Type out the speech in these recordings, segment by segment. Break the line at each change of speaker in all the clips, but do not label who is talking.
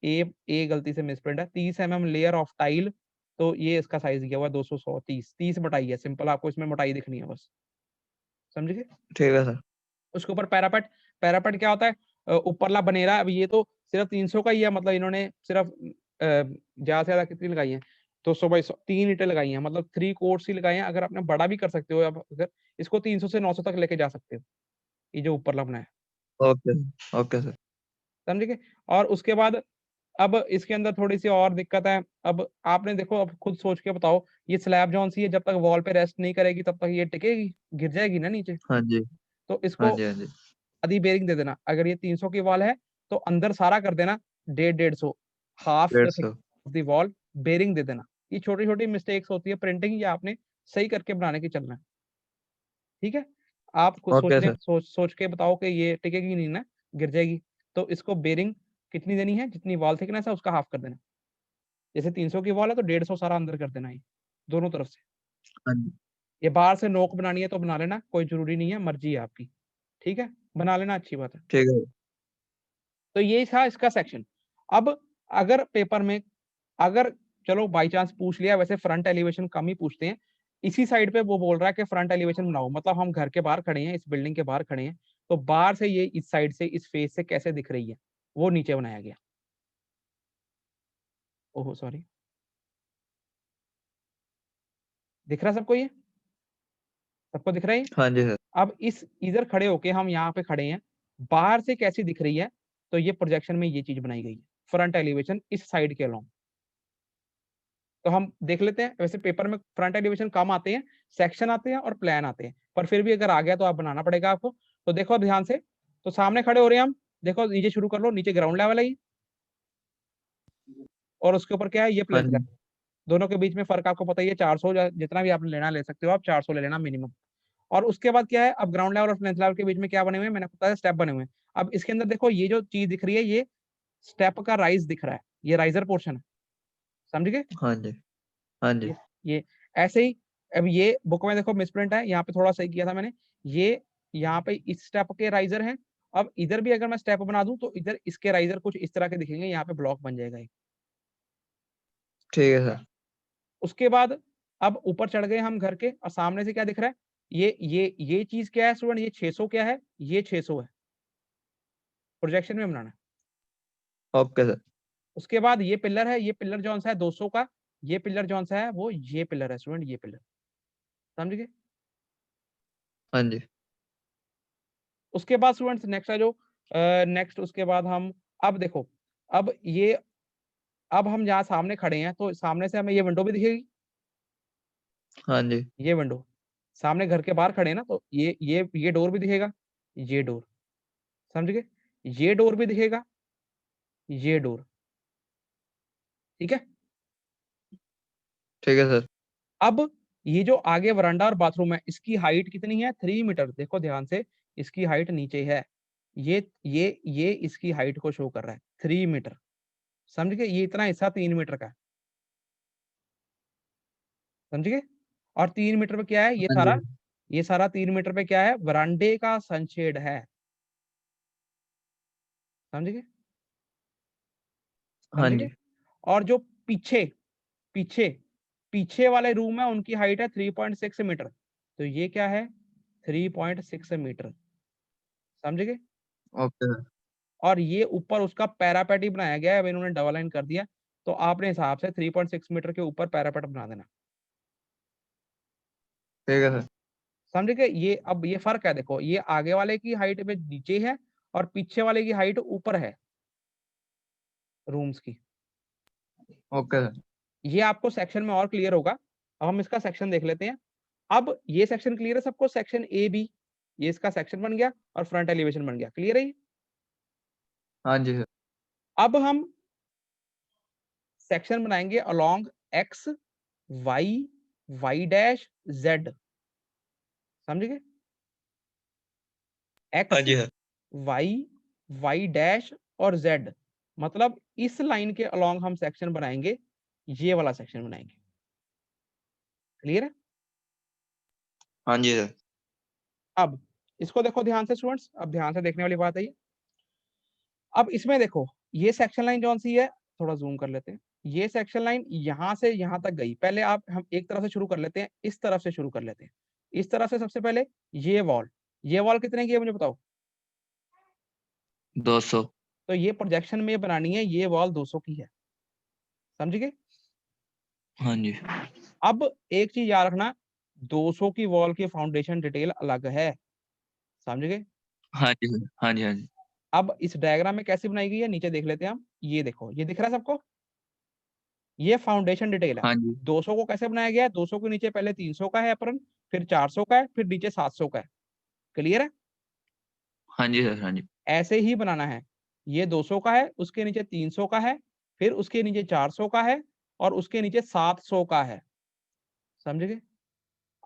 ए गलती से मिसप्रिंट है, 30 mm लेयर ऑफ टाइल, तो ये इसका साइज गया हुआ 200 100 30 मोटाई है, सिंपल आपको इसमें मोटाई दिखनी है बस, समझ गए।
ठीक है सर।
उसके ऊपर पैरापेट, पैरापेट क्या होता है, ऊपरला बनेरा, अब ये तो सिर्फ 300 का ही है, मतलब इन्होंने सिर्फ ज्यादा से ज्यादा कितनी लगाई है, 200 बाई 100 3 ईंटें लगाई हैं, मतलब 3 कोर्स ही लगाए हैं, अगर आपने बड़ा भी कर सकते हो, आप अगर इसको 300 से 900 तक लेके जा सकते हो, ये जो ऊपरला बना है,
ओके ओके सर।
समझ गए। और उसके बाद अब इसके अंदर थोड़ी सी और दिक्कत है, अब आपने देखो, अब खुद सोच के बताओ, ये स्लैब जौन सी है, जब तक वॉल पे रेस्ट नहीं करेगी तब तक ये टिकेगी, गिर जाएगी ना नीचे।
हाँ जी
तो
हाँ
इसको
जी हाँ जी।
आधी बेरिंग दे देना, अगर ये 300 की वॉल है तो अंदर सारा कर देना 150 half the
150।
Of the wall bearing दे देना। ये छोटी छोटी मिस्टेक्स होती है प्रिंटिंग, ये आपने सही करके बनाने की चलना है, ठीक है। आप खुद
ओके सर।
सोच के बताओ कि ये टिकेगी नहीं ना, गिर जाएगी। तो इसको बेरिंग कितनी देनी है, जितनी वॉल थिकनेस है उसका हाफ कर देना, जैसे 300 की वॉल है तो 150 सारा अंदर कर देना, ये दोनों तरफ से।
हाँ जी।
ये बाहर से नोक बनानी है तो बना लेना, कोई जरूरी नहीं है, मर्जी है आपकी, ठीक है, बना लेना, अच्छी बात है।
ठीक है।
तो ये था इसका सेक्शन। अब अगर पेपर में, अगर चलो बाई चांस पूछ लिया, वैसे फ्रंट एलिवेशन कम ही पूछते हैं, इसी साइड पे वो बोल रहा है कि फ्रंट एलिवेशन बनाओ, मतलब हम घर के बाहर खड़े हैं, इस बिल्डिंग के बाहर खड़े हैं, तो बाहर से ये इस साइड से, इस फेस से कैसे दिख रही है, वो नीचे बनाया गया। ओहो सॉरी, दिख रहा है सबको, ये सबको दिख रहा है ये?
हाँ जी सर।
अब इस इधर खड़े होके हम यहाँ पे खड़े हैं, बाहर से कैसी दिख रही है, तो ये प्रोजेक्शन में ये चीज बनाई गई है, फ्रंट एलिवेशन इस साइड के अलोंग। तो हम देख लेते हैं, वैसे पेपर में फ्रंट एलिवेशन कम आते हैं, सेक्शन आते हैं और प्लान आते हैं, पर फिर भी अगर आ गया तो आप बनाना पड़ेगा आपको। तो देखो ध्यान से, तो सामने खड़े हो रहे हैं हम, देखो नीचे शुरू कर लो, नीचे ग्राउंड लेवल है ये, और उसके ऊपर क्या है, ये
हाँ
प्लिंथ
जी।
लेवल। दोनों के बीच में फर्क आपको पता ही है, 400, जितना भी आप लेना ले सकते हो, आप 400 ले लेना मिनिमम। और उसके बाद क्या है, अब ग्राउंड लेवल और प्लिंथ लेवल के बीच में क्या बने हुए हैं, मैंने बताया स्टेप बने हुए हैं। अब इसके अंदर देखो, ये जो चीज दिख रही है, ये स्टेप का राइज दिख रहा है, ये राइजर पोर्शन है, समझ गए।
हाँ जी हाँ जी।
ये ऐसे ही, अब ये बुक में देखो मिसप्रिंट है, यहाँ पे थोड़ा सही किया था मैंने, ये यहाँ पे इस स्टेप के राइजर हैं। अब इधर भी अगर मैं स्टेप बना दूं तो इधर इसके राइजर कुछ इस तरह के दिखेंगे, यहाँ पे ब्लॉक बन जाएगा एक।
ठीक है सर।
उसके बाद अब ऊपर चढ़ गए हम घर के, और सामने से क्या दिख रहा है, ये चीज क्या है स्टूडेंट, ये 600 क्या है, ये 600 है, प्रोजेक्शन में बनाना है।
Okay sir.
उसके बाद ये पिलर है, ये पिलर जौन सा है 200 का, ये पिलर जौन सा है वो ये पिलर है स्टूडेंट, ये पिलर, समझ गए।
हाँ जी।
उसके बाद स्टूडेंट्स नेक्स्ट है जो, नेक्स्ट उसके बाद हम, अब देखो, अब ये, अब हम जहाँ सामने खड़े हैं तो सामने से हमें ये विंडो भी दिखेगी,
हाँ जी।
ये विंडो, सामने घर के बाहर खड़े हैं ना, तो ये डोर भी दिखेगा, ये डोर, समझ गए, ये डोर भी दिखेगा, ये डोर, ठीक है।
ठीक है सर।
अब ये जो आगे वरांडा और बाथरूम है, इसकी हाइट कितनी है, 3 मीटर, देखो ध्यान से, इसकी हाइट नीचे है, ये इसकी हाइट को शो कर रहा है 3 मीटर, समझ गए, ये इतना हिस्सा 3 मीटर का है, समझ गए। और 3 मीटर पे क्या है,
हाँ जी।
ये सारा 3 मीटर पे क्या है, वरांडे का सनशेड है, समझ गए, समझ
हाँ
गए।
जी।
और जो पीछे पीछे पीछे वाले रूम है, उनकी हाइट है 3.6 मीटर, तो ये क्या है, 3.6 मीटर, समझ गए।
Okay sir.
और ये ऊपर उसका पैरापेट ही बनाया गया है, अब इन्होंने डबल लाइन कर दिया, तो आपने हिसाब से 3.6 मीटर के ऊपर पैरापेट बना देना,
ठीक है सर।
समझ गए। ये अब ये फर्क है, देखो ये आगे वाले की हाइट में नीचे है, और पीछे वाले की हाइट ऊपर है रूम्स की।
Okay sir.
ये आपको सेक्शन में और क्लियर होगा। अब हम इसका सेक्शन देख लेते हैं। अब ये सेक्शन क्लियर है सबको, सेक्शन ए बी, ये इसका सेक्शन बन गया और फ्रंट एलिवेशन बन गया, क्लियर है ये?
हाँ जी सर।
अब हम सेक्शन बनाएंगे along X Y Y dash Z, समझ गए,
हाँ
एक्स
जी सर।
वाई वाई डैश और जेड, मतलब इस लाइन के अलोंग हम सेक्शन बनाएंगे, ये वाला सेक्शन बनाएंगे, क्लियर है।
हाँ जी सर।
अब इसको देखो ध्यान से स्टूडेंट्स, अब ध्यान से देखने वाली बात है ये। अब इसमें देखो, ये सेक्शन लाइन कौन सी है, थोड़ा जूम कर लेते हैं। ये सेक्शन लाइन यहां से यहां तक गई। पहले हम एक तरफ से शुरू कर लेते हैं, इस तरफ से शुरू कर लेते हैं। इस तरफ से सबसे पहले ये वॉल कितने की है मुझे बताओ।
200।
तो ये प्रोजेक्शन में बनानी है, ये वॉल 200 की है, समझ गए।
हाँ जी।
अब एक चीज याद रखना, 200 की वॉल की फाउंडेशन डिटेल अलग है, समझ गए।
हाँ जी सर। हाँ जी हाँ जी।
अब इस डायग्राम में कैसे बनाई गई है नीचे देख लेते हैं हम। ये देखो, ये दिख रहा है सबको, ये फाउंडेशन डिटेल है।
हाँ जी।
200 को कैसे बनाया गया है, 200 के नीचे पहले 300 का है अप्रन, फिर 400 का है, फिर नीचे 700 का है। क्लियर है।
हाँ जी सर। हाँ जी।
ऐसे ही बनाना है। ये 200 का है, उसके नीचे 300 का है, फिर उसके नीचे 400 का है, और उसके नीचे 700 का है, समझ गए।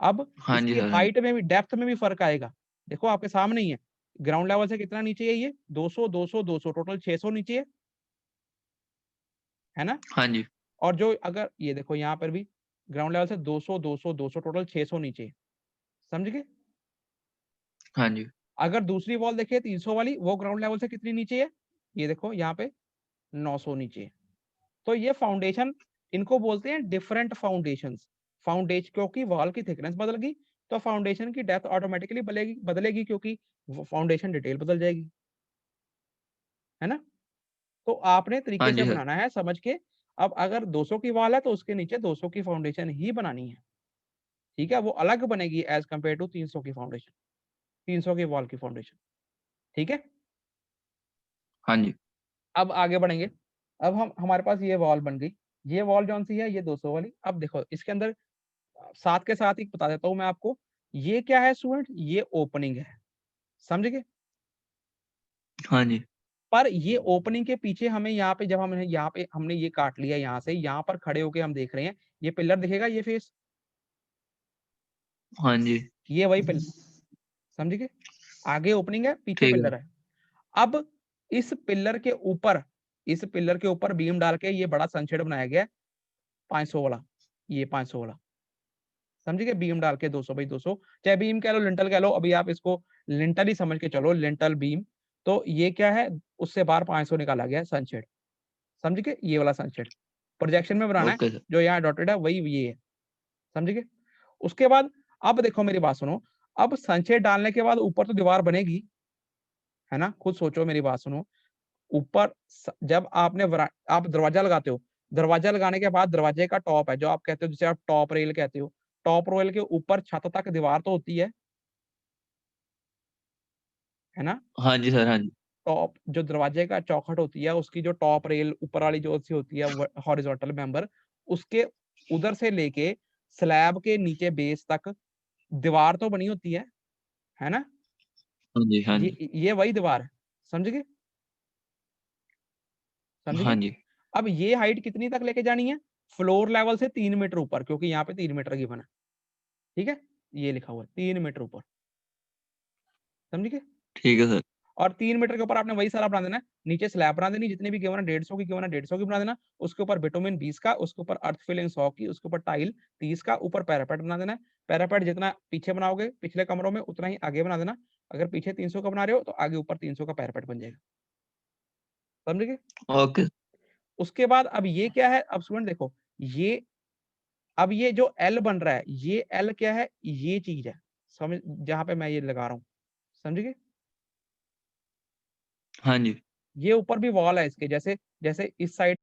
अब
हाँ जी
इसकी
सर। हाँ जी।
हाइट में भी, डेप्थ में भी फर्क आएगा। देखो आपके सामने ही है, ग्राउंड लेवल से कितना नीचे है, ये 200 200 200, टोटल 600 नीचे है ना।
हाँ जी।
और जो अगर ये देखो यहाँ पर भी ग्राउंड लेवल से 200 200 200, टोटल 600 नीचे, समझ गए।
हाँ जी।
अगर दूसरी वॉल देखिए 300 वाली, वो ग्राउंड लेवल से कितनी नीचे है, ये देखो यहाँ पे 900 नीचे है। तो ये फाउंडेशन, इनको बोलते हैं डिफरेंट फाउंडेशंस। फाउंडेशन, क्योंकि वॉल की थिकनेस बदल गई तो फाउंडेशन की डेप्थ ऑटोमेटिकली बदलेगी क्योंकि फाउंडेशन डिटेल बदल जाएगी, है ना। तो आपने
हाँ
तरीके से
जी सर।
बनाना है समझ के। अब अगर 200 की वॉल है तो उसके नीचे 200 की फाउंडेशन ही बनानी है, ठीक है। वो अलग बनेगी एज कम्पेयर टू 300 की फाउंडेशन, 300 की वॉल की फाउंडेशन, ठीक है।
हाँ जी।
अब आगे बढ़ेंगे। अब हम, हमारे पास ये वॉल बन गई। ये वॉल कौन सी है, ये 200 वाली। अब देखो इसके अंदर साथ के साथ ही बता देता हूं मैं आपको, ये क्या है स्टूडेंट, ये ओपनिंग है, समझ गए।
हाँ जी।
पर ये ओपनिंग के पीछे हमें यहाँ पे, जब हम यहाँ पे हमने ये काट लिया यहाँ से, यहाँ पर खड़े होके हम देख रहे हैं, ये पिलर दिखेगा, ये फेस,
हाँ जी।
ये वही पिलर, समझ गए। आगे ओपनिंग है, पीछे
ठीक है।
पिलर है। अब इस पिलर के ऊपर, इस पिलर के ऊपर बीम डाल के ये बड़ा सनशेड बनाया गया है, 500 वाला, ये 500 वाला, समझ गए। बीम डाल के 200 बाई 200, चाहे बीम कह लो लिंटल कह लो, अभी आप इसको लिंटल ही समझ के चलो, लिंटल बीम। तो ये क्या है, उससे बाहर 500 निकाला गया है सनशेड, समझ गए, ये वाला सनशेड प्रोजेक्शन में बनाना है।
Okay sir.
जो यहाँ डॉटेड है वही ये है, समझ गए। उसके बाद अब देखो मेरी बात सुनो, अब सनशेड डालने के बाद ऊपर तो दीवार बनेगी, है ना। खुद सोचो, मेरी बात सुनो। ऊपर जब आप दरवाजा लगाते हो, दरवाजा लगाने के बाद दरवाजे का टॉप है जो आप कहते हो, जिसे आप टॉप रेल कहते हो, टॉप रेल के ऊपर छत तक दीवार तो होती है ना।
हाँ जी सर। हाँ जी।
टॉप जो दरवाजे का चौखट होती है, उसकी जो टॉप रेल ऊपर वाली जो सी होती है, हॉरिजॉन्टल मेंबर, उसके उधर से लेके स्लैब के नीचे बेस तक दीवार तो बनी होती है ना।
हाँ जी। हाँ जी।
ये वही दीवार है, समझ गए, समझ
हाँ
गए।
जी।
अब ये हाइट कितनी तक लेके जानी है, फ्लोर लेवल से 3 मीटर ऊपर, क्योंकि यहाँ पे 3 मीटर गिवन है, ठीक है। ये लिखा हुआ है 3 मीटर ऊपर, समझ गए।
ठीक है सर।
और 3 मीटर के ऊपर आपने वही सारा बना देना है। नीचे स्लैब बना देनी, जितनी भी गिवन है 150 की गिवन है, 150 की बना देना। उसके ऊपर बिटुमिन 20 का, उसके ऊपर अर्थ फिलिंग 100 की, उसके ऊपर टाइल 30 का, ऊपर पैरापेट बना देना है। पैरापेट जितना पीछे बनाओगे पिछले कमरों में, उतना ही आगे बना देना। अगर पीछे 300 का बना रहे हो तो आगे ऊपर 300 का पैरापेट बन जाएगा, समझ गए।
ओके।
उसके बाद अब ये क्या है, अब स्टूडेंट देखो, ये अब ये जो एल बन रहा है, ये एल क्या है, ये चीज है, समझ, जहां पे मैं ये लगा रहा हूँ, समझ गए।
हाँ जी।
ये ऊपर भी वॉल है इसके, जैसे जैसे इस साइड